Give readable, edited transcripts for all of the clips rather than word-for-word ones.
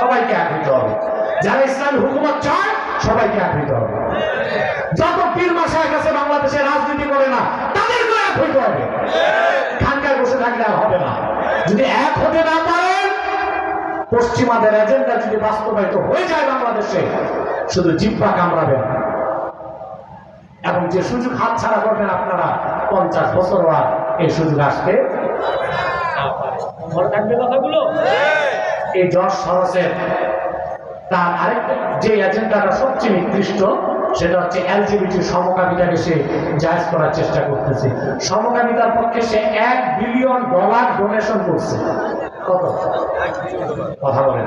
সবাইকে এক হইতে হবে। যারা ইসলামী হুকুমত চায় সবাইকে এক হইতে হবে। যত পীর মাশায়েখ আছে বাংলাদেশে রাজনীতি করে না, তাদেরকে এক হইতে হবে। খানকায় বসে থাকলে আর হবে না। যদি এক হতে না পারেন, পশ্চিমাদের এজেন্ডা যদি বাস্তবায়িত হয়ে যায় বাংলাদেশে, শুধু জিহ্বা কামড়াবেন এবং যে সুযোগ হাতছাড়া করবেন আপনারা 50 বছর আর এই সুযোগ আসতে মনে থাকবে কথাগুলো। এই জর্জ সরোসের তার আরেকটা যে এজেন্ডাটা সবচেয়ে নিকৃষ্ট, সেটা হচ্ছে এলজিবিটি সমকামিতাকে সে জায়েজ করার চেষ্টা করতেছে। সমকামিতার পক্ষে সে $1 বিলিয়ন ডোনেশন করছে। কত কথা বলেন?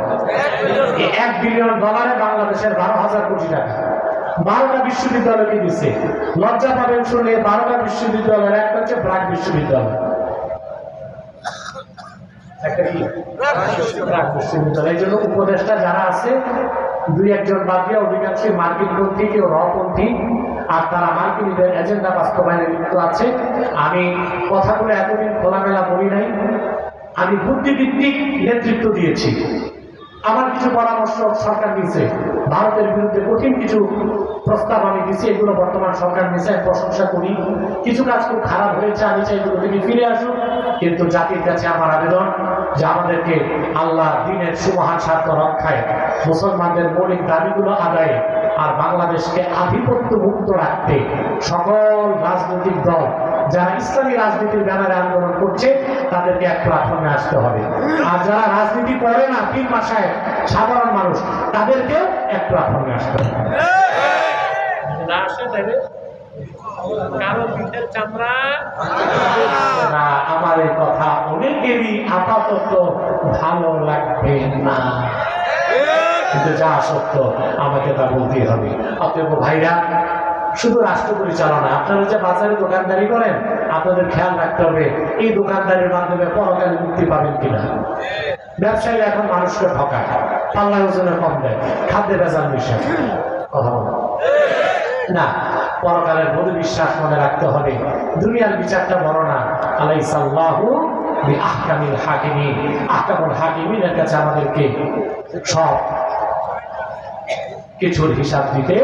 এই $1 বিলিয়ন বাংলাদেশের 12,000 কোটি টাকা 12টা বিশ্ববিদ্যালয়কে দিচ্ছে। লজ্জা পাবেন শুনলে 12টা বিশ্ববিদ্যালয়ের একটা হচ্ছে ব্র্যাক বিশ্ববিদ্যালয়। একটা কি ব্র্যাক বিশ্ববিদ্যালয়। এই জন্য উপদেষ্টা যারা আছে 2-1 বাদ দিয়ে অধিকাংশই মার্কিনপন্থী, কেউ রপন্থী, আর তারা মার্কিনীদের এজেন্ডা বাস্তবায়নে লিপ্ত আছে। আমি কথাগুলো এতদিন খোলামেলা বলি নাই, আমি বুদ্ধিভিত্তিক নেতৃত্ব দিয়েছি। আমার কিছু পরামর্শ সরকার নিচ্ছে, ভারতের বিরুদ্ধে কঠিন কিছু প্রস্তাব আমি দিচ্ছি, এগুলো বর্তমান সরকার নিচ্ছে, আমি প্রশংসা করি। কিছু কাজ খুব খারাপ হয়েছে, আমি চাই এগুলো থেকে ফিরে আসুক। কিন্তু জাতির কাছে আমার আবেদন যে আমাদেরকে আল্লাহ দ্বীনের সুমহান স্বার্থ রক্ষায়, মুসলমানদের মৌলিক দাবিগুলো আদায়ে আর বাংলাদেশকে আধিপত্য মুক্ত রাখতে সকল রাজনৈতিক দল যারা ইসলামী রাজনীতির ব্যানারে আন্দোলন করছে তাদেরকে এক প্ল্যাটফর্মে আসতে হবে। আর যারা রাজনীতি করে না, পীর মাশায়েখ, সাধারণ মানুষ, তাদেরকেও এক প্ল্যাটফর্মে আসতে হবে। আমার এই কথা অনেকেরই আপাতত ভালো লাগবে না, কিন্তু যা সত্য আমাকে তা বলতেই হবে। অতএব ভাইরা, শুধু রাষ্ট্র পরিচালনা, আপনারা যে বাজারে দোকানদারি করেন আপনাদের খেয়াল রাখতে হবে এই দোকানদারির মাধ্যমে পরকালে মুক্তি পাবেন কিনা। ব্যবসায়ীরা এখন মানুষকে ঠকায়, পাল্লা ওজনে কম দেয়, খাদ্যে ভেজাল মিশে। কথা বলো না, পরকালের মধ্যে বিশ্বাস মনে রাখতে হবে। দুনিয়ার বিচারটা বড় না। আলাইসাল্লাহু বিআহকামিল হাকিমিন, আহকামুল হাকিমিনের কাছে আমাদেরকে সব কিছুর হিসাব দিতে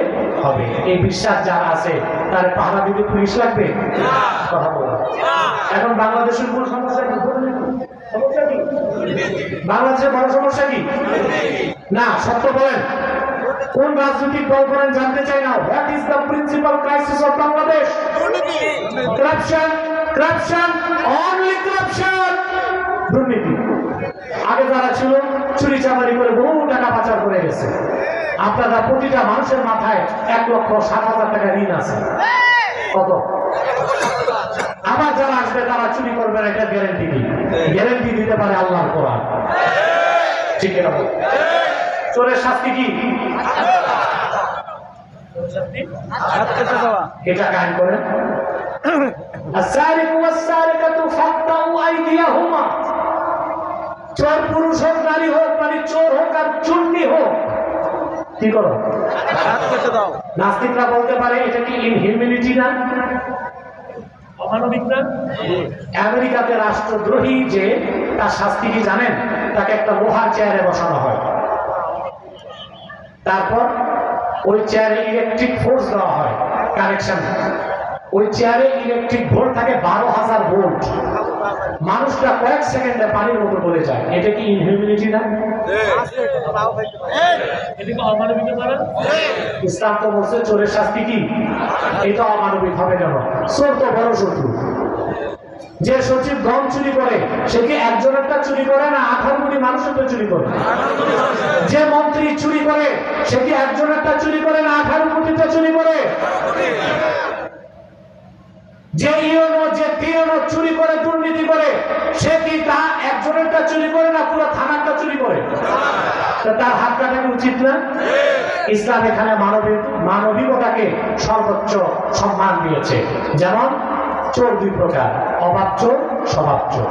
হবে। এই বিশ্বাস যার আছে তার পাহারা দিতে পুলিশ লাগবে কথা বলো। এখন বাংলাদেশের কোন সমস্যা কি? বাংলাদেশের বড় সমস্যা কি না? সত্য বলেন, কোন রাজনৈতিক দল করেন জানতে চাই না। What is the principal crisis of Bangladesh? Corruption, corruption, only corruption, দুর্নীতি। আগে যারা ছিল চুরি চামারি করে বহু টাকা পাচার করে গেছে। আপনারা প্রতিটা মানুষের মাথায় 1,07,000 টাকা ঋণ আছে। কত? আবার যারা আসবে তারা চুরি করবে না, এটা গ্যারেন্টি দিই, গ্যারেন্টি দিতে পারে আল্লাহর কোরআন। ঠিক না? চোরের শাস্তি কি? এটা কায়েম করেন। চোর পুরুষ হোক, নারী হোক, মানে চোর হোক আর চুন্নি হোক, কি করো? নাস্তিকরা বলতে পারে এটা কি ইনহিউম্যানিটি না, অমানবিক না? আমেরিকাতে রাষ্ট্রদ্রোহী যে, তার শাস্তি কি জানেন? তাকে একটা লোহার চেয়ারে বসানো হয়, তারপর ওই চেয়ারে ইলেকট্রিক ফোর্স দেওয়া হয়, কানেকশন। ওই চেয়ারে ইলেকট্রিক ভোল্ট থাকে 12,000 ভোল্ট। মানুষটা কয়েক সেকেন্ডে পানির মতো বলে যায়। এটা কি ইনহিউম্যানিটি না? ইসলাম তো বলছে চোরের শাস্তি কি? এটা অমানবিক হবে কেন? চোর তো বড় শত্রু। যে সচিব গম চুরি করে সে কি একজনেরটা চুরি করে না 18 কোটি মানুষের তো চুরি করে? যে মন্ত্রী চুরি করে সে কি একজনেরটা চুরি করে না 18 কোটিটা চুরি করে? যে ইউনো, যে পিওনো চুরি করে, দুর্নীতি করে, সে কি তা একজনেরটা চুরি করে না পুরো থানারটা চুরি করে? তার হাত কাটা উচিত না? ইসলাম এখানে মানবিকতাকে সর্বোচ্চ সম্মান দিয়েছে। যেমন চোর 2 প্রকার, অবাধ চোর, স্বভাব চোর।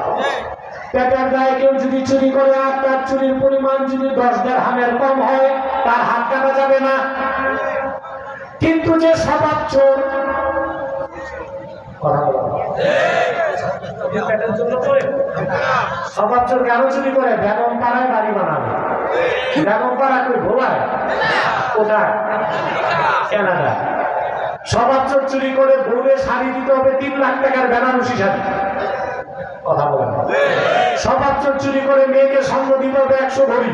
পেটের গায়ে কেউ যদি চুরি করে আর তার চুরির পরিমাণ যদি 10 দিরহামের কম হয়, তার হাত কাটা যাবে না। কিন্তু যে স্বভাব চোর, স্বভাব চোর কেন চুরি করে? বেগম পাড়ায় বাড়ি বানাবে, বেগমপাড়া কই ভোলায়? কোথায়? কানাডা। স্বভাব চুরি করে বউরে শাড়ি দিতে হবে 3 লাখ টাকার বেনারসি শাড়ি। কথা বলেন। স্বভাব চুরি করে মেয়েকে সঙ্গ দিতে হবে 100 ভরি।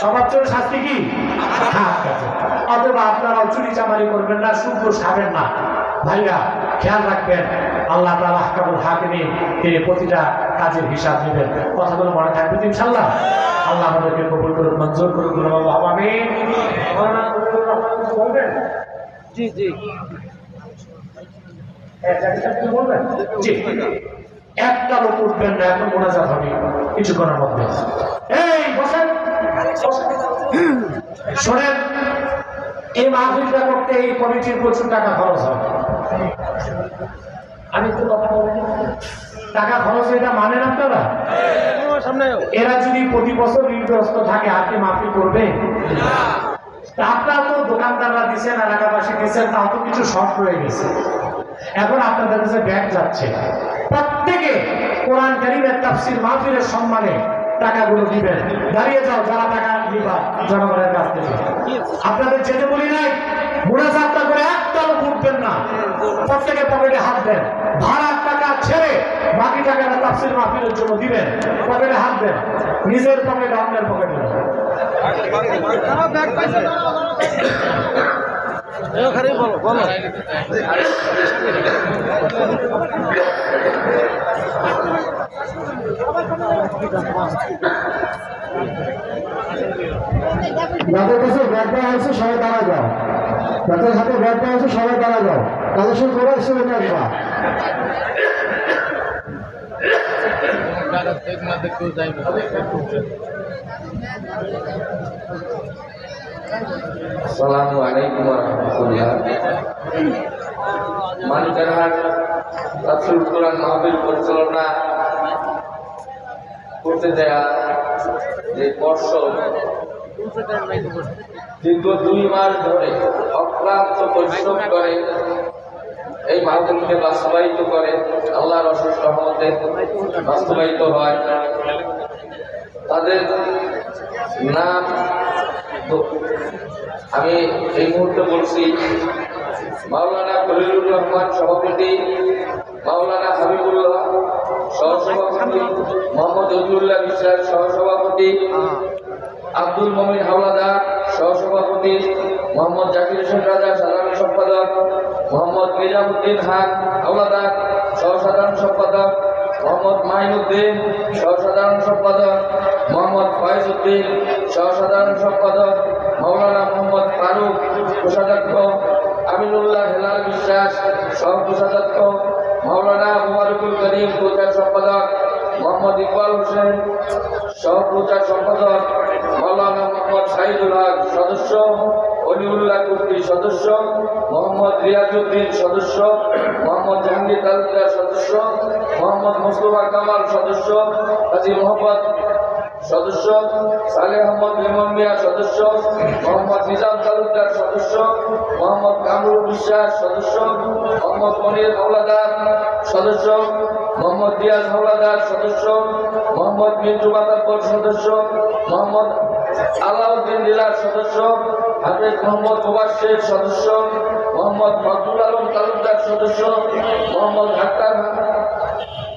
স্বভাব চোরের শাস্তি কি? অথবা আপনারাও চুরি চামারি করবেন না, সুদ ঘুষ খাবেন না। ভাইরা খেয়াল রাখবেন, আল্লাহ তাআলা আহকামুল হাকিমিন, তিনি প্রতিটা কাজের হিসাব নেবেন। কথাগুলো মনে থাকবে ইনশাআল্লাহ। আল্লাহ আমাদেরকে কবুল করুন, মঞ্জুর করুন, আল্লাহুম্মা আমিন। বলবেন? জি জি। বলবেন? জি। একটা লোক উঠবেন না, এখন মোনাজাত হবে কিছুক্ষণের মধ্যে। এই বসেন, শোনেন, এই মাহফিলটা করতে এই কমিটির প্রচুর টাকা খরচ হয়। আমি একটু কথা বলি, টাকা খরচ এটা মানেন আপনারা? এরা যদি প্রতি বছর ঋণগ্রস্ত থাকে আর কি মাফি করবে? আপনারা তো দোকানদাররা দিচ্ছেন, এলাকাবাসী দিচ্ছেন, তাও তো কিছু শর্ট রয়ে গেছে। এখন আপনাদের কাছে ব্যাগ যাচ্ছে, প্রত্যেকে কোরআন কারীমের তাফসীর মাহফিলের সম্মানে টাকাগুলো দিবেন। দাঁড়িয়ে যাও যারা টাকা দিবা জনগণের কাছ থেকে। আপনাদের যেতে বলি নাই, মুনাজাতটা করে একটা লোক উঠবেন না, প্রত্যেকে পকেটে হাত দেন। ভাড়ার টাকা ছেড়ে বাকি টাকাটা তাফসীর মাহফিলের জন্য দিবেন। পকেটে হাত দেন, নিজের পকেটে অন্যের পকেটে। যাদের কাছে ব্যাগ দেওয়া হয়েছে সবাই দাঁড়া যাও, যাদের হাতে ব্যাগ দেওয়া হয়েছে সবাই দাঁড়া যাও, তাদের সঙ্গে করে হিসেবে থাকবা। আসসালামু আলাইকুম ওয়া রাহমাতুল্লাহ। মানিকহাট তাফসীরুল কোরআন মাহফিল পরিচালনা করতে দেয়া যে পর্ষদ দীর্ঘ 2 মাস ধরে অক্লান্ত পরিশ্রম করে এই মাহফিলকে বাস্তবায়িত করে, আল্লাহর অশেষ রহমতে বাস্তবায়িত হয়। তাদের নাম আমি এই মুহূর্তে বলছি: মাওলানা খলিলুর রহমান সভাপতি, মাওলানা হাবিবুল্লাহ সহসভাপতি, মোহাম্মদ জহুরুল্লাহ বিশ্বাস সহসভাপতি, আব্দুল মমিন হাওলাদার সহসভাপতি, মোহাম্মদ জাকির হোসেন রাজা সাধারণ সম্পাদক, মোহাম্মদ নিজামুদ্দিন হক হাওলাদার সহসাধারণ সম্পাদক, মোহাম্মদ মাইনুদ্দিন সহসাধারণ সম্পাদক, মোহাম্মদ ফয়েজউদ্দিন সহসাধারণ সম্পাদক, মাওলানা মোহাম্মদ ফারুক কোষাধ্যক্ষ, আমিনুল্লাহ হেলাল বিশ্বাস সহ কোষাধ্যক্ষ, মাওলানা মুবারকুল করিম প্রচার সম্পাদক, মোহাম্মদ ইকবাল হোসেন সহ প্রচার সম্পাদক, মাওলানা মোহাম্মদ সাইদুল হক সদস্য, অলিউল্লাহ কুর্তি সদস্য, মোহাম্মদ রিয়াজউদ্দিন সদস্য, মোহাম্মদ জাহাঙ্গীর তালুকদার সদস্য, মোহাম্মদ মুস্তফা কামাল সদস্য, কাজী মোহাম্মদ সদস্য, সালেহ আহমদ লিমন মিয়া সদস্য, মোহাম্মদ নিজাম তালুকদার সদস্য, মোহাম্মদ কামরুল বিশ্বাস সদস্য, মোহাম্মদ মনির হাওলাদার সদস্য, মোহাম্মদ রিয়াজ হাওলাদার সদস্য, মোহাম্মদ মিন্টু মাতাব্বর সদস্য, মোহাম্মদ আলাউদ্দিন লীলার সদস্য, হাফেজ মোহাম্মদ মুবাশশির সদস্য, মোহাম্মদ ফজলুল আলম তালুকদার সদস্য, মোহাম্মদ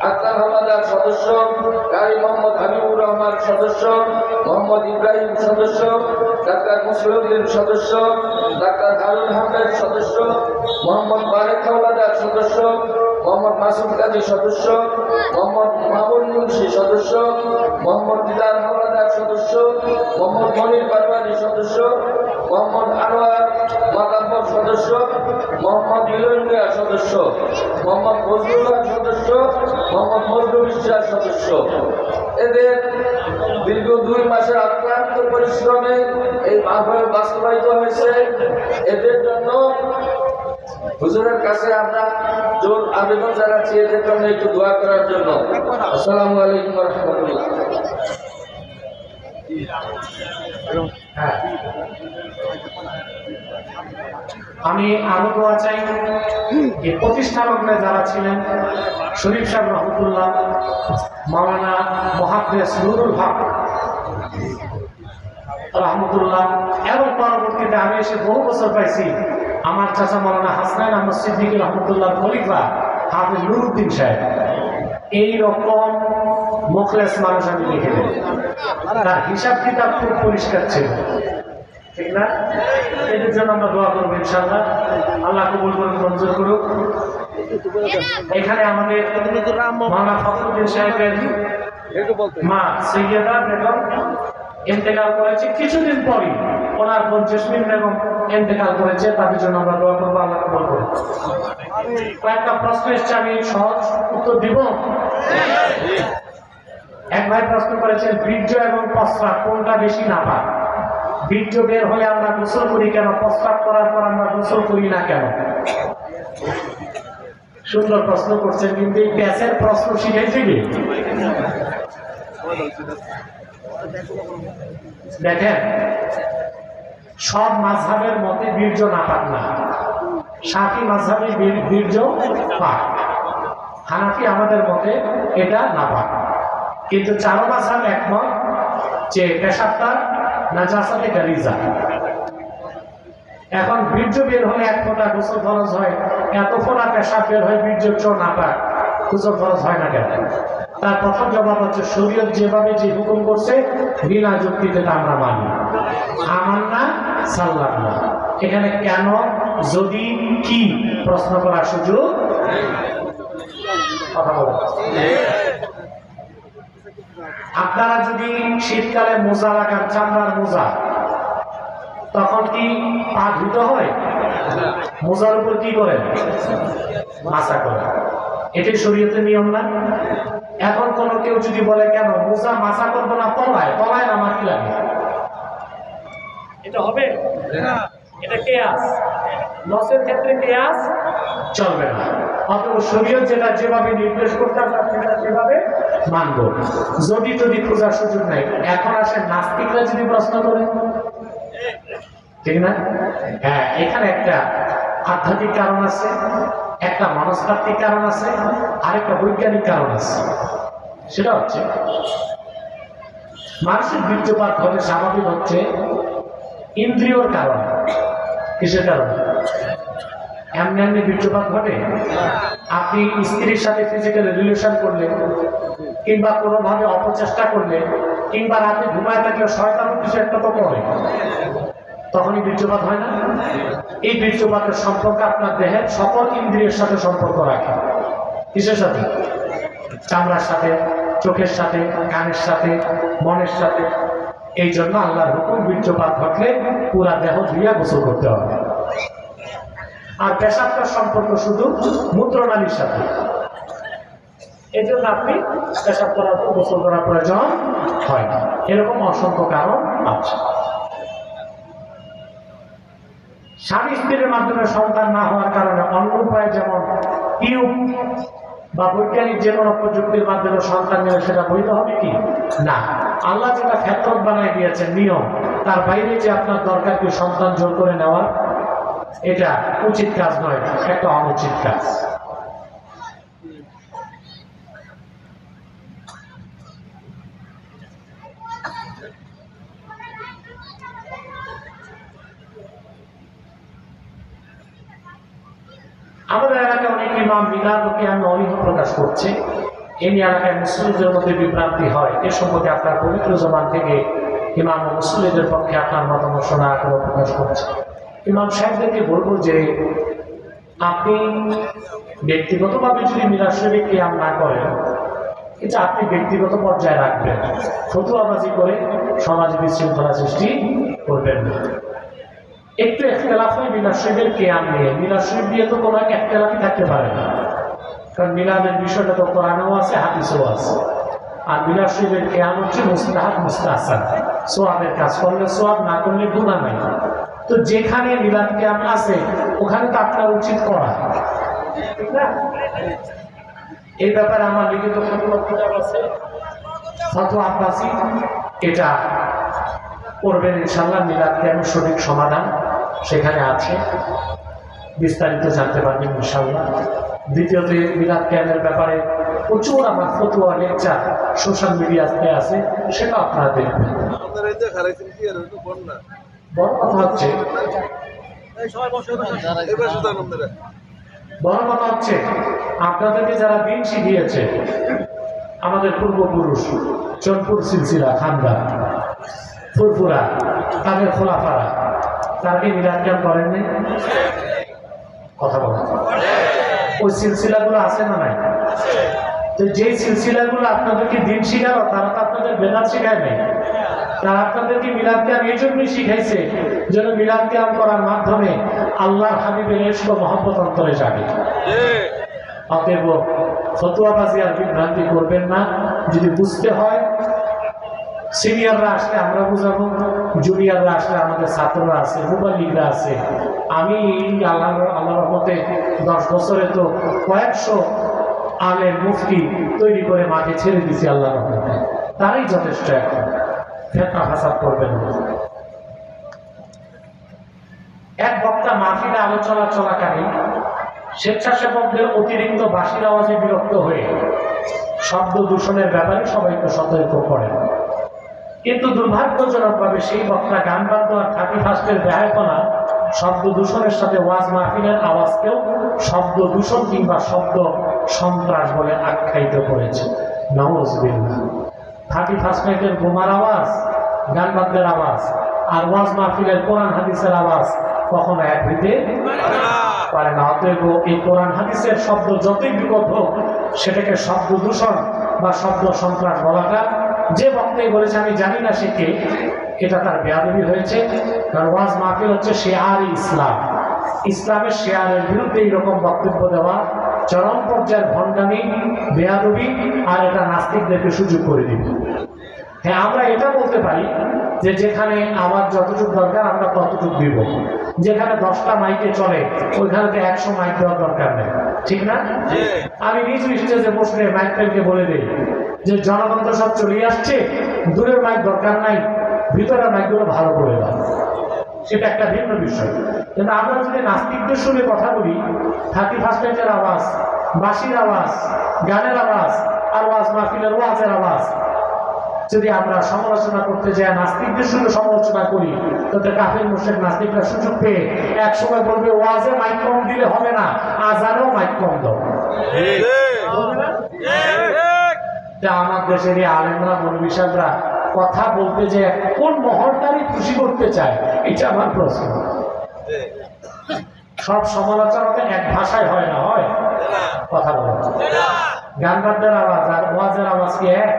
আক্তার হাওলাদার সদস্য, কারি মোহাম্মদ হাবিবুর রহমান সদস্য, মোহাম্মদ ইব্রাহিম সদস্য, ডাক্তার মুসলিউদ্দিন সদস্য, ডাক্তার হারুন আহমেদ সদস্য, মোহাম্মদ বারেক হাওলাদার সদস্য, মোহাম্মদ মাসুদ কাজী সদস্য, মোহাম্মদ মামুন মুন্সি সদস্য, মোহাম্মদ দিদার হাওলাদার সদস্য, মোহাম্মদ মনির পারওয়ানি সদস্য, মোহাম্মদ আনোয়ার মাতাব্বর সদস্য, মোহাম্মদ মিলন মিয়া সদস্য, মোহাম্মদ ফজলুল্লাহ সদস্য, মোহাম্মদ মজনু বিশ্বাস সদস্য। এদের দীর্ঘ 2 মাসের অক্লান্ত পরিশ্রমে এই মাহফিল বাস্তবায়িত হয়েছে। এদের জন্য হুজুরের কাছে আমরা জোর আবেদন জানাচ্ছি এদের জন্য একটু দোয়া করার জন্য। আসসালামু আলাইকুম ওয়া রাহমাতুল্লাহ। হ্যাঁ। আমি আরো দোয়া চাই যে প্রতিষ্ঠা লগ্নে যারা ছিলেন শরীফ সাহেব রহমতুল্লাহ, মাওলানা মুহাদ্দিস নুরুল হক রহমতুল্লাহ, এবং পরবর্তীতে আমি এসে বহু বছর পাইছি আমার চাচা মাওলানা হাসনাইন আহমদ সিদ্দিকী রহমতুল্লাহ খলিফা হাফিজ নুরুদ্দিন সাহেব। এইরকম মুখলেস মানুষ আমি লিখে দেব, তার হিসাব কিতাব খুব পরিষ্কার ছিল, ঠিক না? এদের জন্য আমরা দোয়া করবো ইনশাআল্লাহ, আল্লাহ কবুল করুন, মঞ্জুর করুক। এখানে আমাদের মাওলানা ফখরুদ্দিন সাহেবের মা সৈয়দা বেগম ইন্তেকাল করেছে, কিছুদিন পরই ওনার বোন জেসমিন বেগম ইন্তেকাল করেছে, তাদের জন্য আমরা দোয়া করবো, আল্লাহ কবুল করুন। কয়েকটা প্রশ্ন এসছে, আমি সহজ উত্তর দিব। এক ভাই প্রশ্ন করেছেন বীর্য এবং প্রস্রাব কোনটা বেশি নাপাক? বীর্য বের হলে আমরা গোসল করি কেন, প্রস্রাব করার পর আমরা গোসল করি না কেন? সুন্দর প্রশ্ন করছেন, কিন্তু এই প্যাসের প্রশ্ন শিখেছি কি? দেখেন, সব মাযহাবের মতে বীর্য নাপাক না। শাফি মাযহাবে বীর্য পাক, হানাফি আমাদের মতে এটা নাপাক। কিন্তু চারো মাযহাব একমত যে পেশাবটা নাজাসাতে গালিজা। এখন বীর্য বের হলে এক ফোঁটা গোসল ফরজ হয়, এত ফোঁটা পেশাব বের হয় বীর্য চোর নাপাক, গোসল ফরজ হয় না কেন? তার প্রথম জবাব হচ্ছে শরীয়ত যেভাবে যে হুকুম করছে বিনা যুক্তিতে তা আমরা মানি, আমার না সাল্লাম না। এখানে কেন, যদি, কি প্রশ্ন করার সুযোগ কথা বলে। আপনারা যদি শীতকালে মোজা লাগান, চামড়ার মোজা, তখন কি পা ধুতে হয়? মোজার উপর কি করেন? মাছা করেন। এটাই শরীয়তের নিয়ম না? এখন কোন কেউ যদি বলে কেন মোজা মাছা করবো না, তলায় তলায় না মাটি লাগে, এটা হবে? এটা কেয়াস, লসের ক্ষেত্রে কেয়াস চলবে না। অথবা শরীয়ত যেটা যেভাবে নির্দেশ করতে আমরা সেটা সেভাবে মানব, যদি খোঁজার সুযোগ নাই। এখন আসে নাস্তিকরা যদি প্রশ্ন করে, ঠিক না? হ্যাঁ, এখানে একটা আধ্যাত্মিক কারণ আছে, একটা মনস্তাত্ত্বিক কারণ আছে, আরেকটা বৈজ্ঞানিক কারণ আছে। সেটা হচ্ছে মানসিক বীর্যপাত হলে স্বাভাবিক হচ্ছে ইন্দ্রিয়র কারণ। কিসের কারণে? এমনি এমনি বীর্যপাত ঘটে? আপনি স্ত্রীর সাথে ফিজিক্যাল রিলেশন করলে, কিংবা কোনোভাবে অপচেষ্টা করলে, কিংবা রাতে ঘুমায় থাকলে শয়তান কিছু একটা তো করে, তখনই বীর্যপাত হয় না? এই বীর্যপাতের সম্পর্ক আপনার দেহের সকল ইন্দ্রিয়ের সাথে সম্পর্ক রাখে। কিসের সাথে? চামড়ার সাথে, চোখের সাথে, কানের সাথে, মনের সাথে। এই জন্য আল্লাহর হুকুম বীর্যপাত ঘটলে পুরা দেহ ধুইয়া গোসল করতে হবে। আর পেশাবটার সম্পর্ক শুধু মূত্রনালীর সাথে, এই জন্য আপনি পেশাব করার গোসল করার প্রয়োজন হয় না। এরকম অসংখ্য কারণ আছে। স্বামী স্ত্রীর মাধ্যমে সন্তান না হওয়ার কারণে অন্য উপায়ে, যেমন টিউব বা বৈজ্ঞানিক যে কোনো প্রযুক্তির মাধ্যমে সন্তান নেবে, সেটা বৈধ হবে কি? না। আল্লাহ যেটা ফেতরত বানাই দিয়েছেন নিয়ম, তার বাইরে যে আপনার দরকার কি সন্তান জোর করে নেওয়া, এটা উচিত কাজ নয়, একটা অনুচিত কাজ। আমাদের এলাকায় অনেক ইমাম মিলাদকে আমি অনীহ প্রকাশ করছে, এই এলাকায় মুসলিমদের মধ্যে বিভ্রান্তি হয়। এ সম্পর্কে আপনার পবিত্র জবান থেকে ইমাম ও মুসলিমদের পক্ষে আপনার মতামত শোনা আগ্রহ প্রকাশ করছে। ইমাম সাহেবদেরকে বলবো যে আপনি ব্যক্তিগতভাবে যদি মিলাদ শরীফে কিয়াম না করেন, এটা আপনি ব্যক্তিগত পর্যায়ে রাখবেন, ফতুয়াবাজি করে সমাজে বিশৃঙ্খলা সৃষ্টি করবেন না। একটু একতলাফ হয় মিলাদ শরীফের কিয়াম নিয়ে। মিলাদ শরীফ দিয়ে তো কোনো একতলাফই থাকতে পারে না, কারণ মিলাদের বিষয়টা তো কোরআনেও আছে, হাদিসেও আছে। আর মিলাদ শরীফের কিয়াম হচ্ছে মুস্তাহাব, মুস্তাহসান, সোয়াবের কাজ করলে সোয়াব, না করলে গুনাহ নাই। তো যেখানে মিলাদ কিয়াম আছে ওখানে তো আপনার উচিত করা, ঠিক না? এই ব্যাপারে আমার লিখিত ফতোয়া কিতাব আছে, ফতোয়া আব্বাসী, এটা করবেন ইনশাআল্লাহ। মিলাদ কিয়ামের সঠিক সমাধান সেখানে আছে। বিস্তারিত জানতে পারবেন ইনশাআল্লাহ। দ্বিতীয়তে মিলাদ ক্যাম্পের ব্যাপারে প্রচুর আমার ফতোয়া লেকচার সোশ্যাল মিডিয়াতে আছে, সেটা আপনারা দেখবেন। বড় কথা হচ্ছে আপনাদেরকে যারা দিন শিখিয়েছে, আমাদের পূর্বপুরুষ চনপুর সিলসিলা খানদান ফুরফুরা তাদের খোলাফারা, তারা কি মিলাদ ক্যাম্প করেননি? কথা বলেন। ওই সিলসিলাগুলো আছে না নাই? তো যেই সিলসিলাগুলো আপনাদেরকে দিন শিখালো, তারা তো আপনাদের বেদাত শিখায় নাই। তারা আপনাদেরকে মিলাদ ক্যাম্প এই জন্যই শিখাইছে যেন মিলাদ ক্যাম্প করার মাধ্যমে আল্লাহর হাবিবের ইশক ও মহব্বত অন্তরে জাগে। অতএব ফতোয়াবাজি আর বিভ্রান্তি করবেন না। যদি বুঝতে হয়, সিনিয়ররা আসলে আমরা বুঝাবো, জুনিয়ররা আসলে আমাদের ছাত্ররা আছে, মুবাল্লিগরা আছে। আমি আল্লাহর রহমতে 10 বছরে তো কয়েকশো আলেম মুফতি তৈরি করে মাঠে ছেড়ে দিছি আল্লাহর রহমতে, তারাই যথেষ্ট। এখন ফেতনা ফাসাদ করবেন না। এক বক্তা মাহফিলে আলোচনা চলাকালীন স্বেচ্ছাসেবকদের অতিরিক্ত বাঁশির আওয়াজে বিরক্ত হয়ে শব্দ দূষণের ব্যাপারে সবাইকে সতর্ক করেন। কিন্তু দুর্ভাগ্যজনকভাবে সেই বক্তা গান বাদ্য আর 31-এর ব্যয়পনা শব্দ দূষণের সাথে ওয়াজ মাহফিলের আওয়াজকেও শব্দ দূষণ কিংবা শব্দ সন্ত্রাস বলে আখ্যায়িত করেছে। নাউযুবিল্লাহ। 31 নাইটের বোমার আওয়াজ, গান বাদ্যের আওয়াজ আর ওয়াজ মাহফিলের কোরআন হাদিসের আওয়াজ কখনো এক হইতে পারে না। অতএব এই কোরআন হাদিসের শব্দ যতই বিকট হোক, সেটাকে শব্দ দূষণ বা শব্দ সন্ত্রাস বলাটা, যে বক্তাই বলেছে আমি জানি না সে কে, এটা তার বেয়াদবি হয়েছে। কারণ ওয়াজ মাহফিল হচ্ছে শেয়ার ইসলাম, ইসলামের শেয়ারের বিরুদ্ধে এইরকম বক্তব্য দেওয়া চরম পর্যায়ের ভণ্ডামি, বেয়াদবি, আর এটা নাস্তিকদেরকে সুযোগ করে দিবে। হ্যাঁ, আমরা এটা বলতে পারি যে যেখানে আওয়াজ যতটুকু দরকার আমরা ততটুকু দিব। যেখানে 10টা মাইকে চলে ওইখানে তো 100 মাইক দেওয়ার দরকার নেই, ঠিক না? আমি নিজ স্টেজে বসলে মাইকটাকে বলে দিই যে জনগণ তো সব চলে আসছে, দূরের মাইক দরকার নাই, ভিতরের মাইকগুলো ভালো করে দাও। সেটা একটা ভিন্ন বিষয়। কিন্তু আমরা যদি নাস্তিকদের সঙ্গে কথা বলি, 31 নাইটের আওয়াজ, বাঁশির আওয়াজ, গানের আওয়াজ আর ওয়াজ মাহফিলের ওয়াজের আওয়াজ যদি আমরা সমালোচনা করতে যাই, নাস্তিকদের সঙ্গে সমালোচনা করি, তাতে কাফের মুশরিক নাস্তিকরা সুযোগ পেয়ে এক সময় বলবে ওয়াজে মাইক কম দিলে হবে না, আজানেও মাইক কম দাও। আমার দেশের এই আলেমরা, মৌলভী সাহেবরা কথা বলতে যে কোন মহলটারই খুশি করতে চায়, এটা আমার প্রশ্ন। সব সমালোচনা তো এক ভাষায় হয় না, হয় কথা বলে। গান বাদ্যের আওয়াজ আর ওয়াজের আওয়াজ কি এক?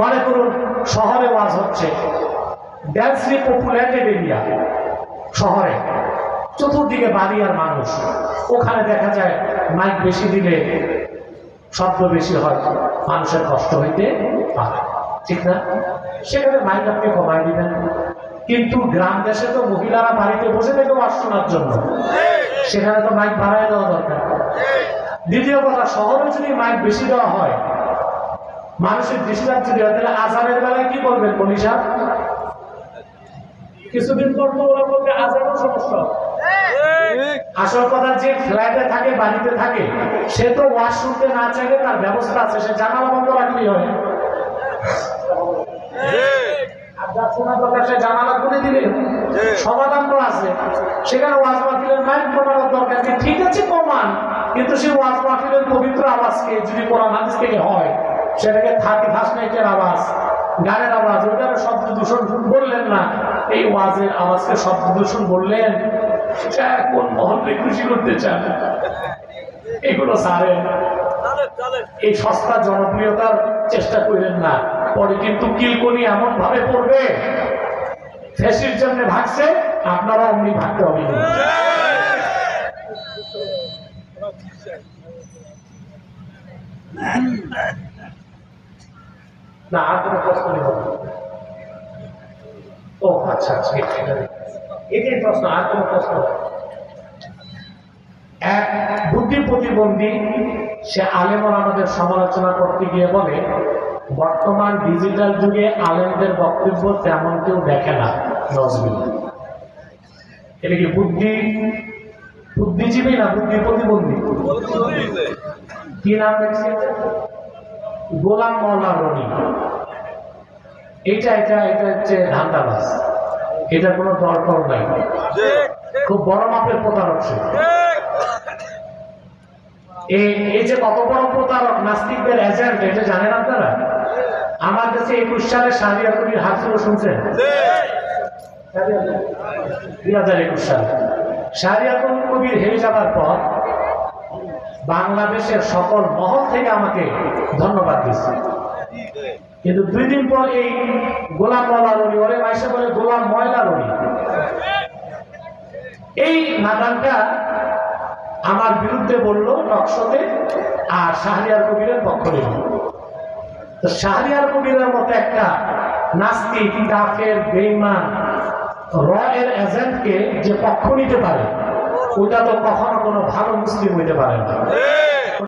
মনে করুন শহরে ওয়াজ হচ্ছে, ডেন্সলি পপুলেটেড এরিয়া, শহরে চতুর্দিকে বাড়ি আর মানুষ, ওখানে দেখা যায় মাইক বেশি দিলে শব্দ বেশি হয়, মানুষের কষ্ট হইতে পারে, ঠিক না? সেখানে মাইক আপনি কমাই দিবেন। কিন্তু গ্রাম দেশে তো মহিলারা বাড়িতে বসে থেকে ওয়াজ শোনার জন্য, সেখানে তো মাইক বাড়ায় দেওয়া দরকার। দ্বিতীয় কথা, শহরে যদি মাইক বেশি দেওয়া হয়, মানুষের ডিস্টার্ব যদি হয়, তাহলে আজানের বেলায় কি করবেন মনীষা? কিছুদিন পর তো ওরা বলবে আজানও সমস্যা। আসল কথা, যে ফ্ল্যাটে থাকে, বাড়িতে থাকে, সে তো ওয়াজ শুনতে না চাইলে তার ব্যবস্থা আছে, সে জানালা বন্ধ রাখলেই হয়। আপনার শোনা দরকার, সে জানালা খুলে দিলে সমাধান তো আছে। সেখানে ওয়াজ মাহফিলের মাইক কমানোর দরকার নেই, ঠিক আছে কমান, কিন্তু সেই ওয়াজ মাহফিলের পবিত্র আওয়াজকে যদি কোরআন হাদিস থেকে হয়, সেটাকে 31 নাইটের আওয়াজ, গানের আওয়াজ, ওইটার শব্দ দূষণ বললেন না, এই ওয়াজের আওয়াজকে শব্দ দূষণ বললেন। কোন মহলে খুশি করতে চান? এগুলো ছাড়েন, এই সস্তা জনপ্রিয়তার চেষ্টা করেন না, পরে কিন্তু কিলকনি এমন ভাবে পড়বে, ফেসির জন্য ভাগছে, আপনারা অমনি ভাগতে হবে না। আর কোনো প্রশ্ন নেই? ও আচ্ছা আচ্ছা, এটাই প্রশ্ন, আর কোনো প্রশ্ন? এক বুদ্ধি প্রতিবন্ধী সে আলেমরা আমাদের সমালোচনা করতে গিয়ে বলে, বর্তমান ডিজিটাল যুগে আলেমদের বক্তব্য তেমন কেউ দেখে না। নজরুল এটা কি বুদ্ধি বুদ্ধিজীবী না বুদ্ধি প্রতিবন্ধী? কি নাম দেখছি? গোলাম মওলা রনি। এটা এটা এটা হচ্ছে ধান্দাবাজ, এটা কোনো দরকার নাই, খুব বড় মাপের প্রতারক সে। এই যে কত বড় প্রতারক, নাস্তিকদের এজেন্ট, এটা জানেন আপনারা? আমার কাছে 21 সালে শাহরিয়ার কবির হাত ছিল, শুনছেন? 2021 সালে শাহরিয়ার কবির হেরে যাবার পর বাংলাদেশের সকল মহল থেকে আমাকে ধন্যবাদ দিচ্ছে। কিন্তু 2 দিন পর এই গোলাম মওলা রনি, ওরে মাইসে বলে গোলাম ময়লা রনি, এই নাদানটা আমার বিরুদ্ধে বলল টকশোতে, আর শাহরিয়ার কবিরের পক্ষ নিল। তো শাহরিয়ার কবিরের মতো একটা নাস্তিক, কাফের, বেঈমান, র এর এজেন্টকে যে পক্ষ নিতে পারে, ওটা তো কখনো কোনো ভালো মুসলিম হইতে পারে না।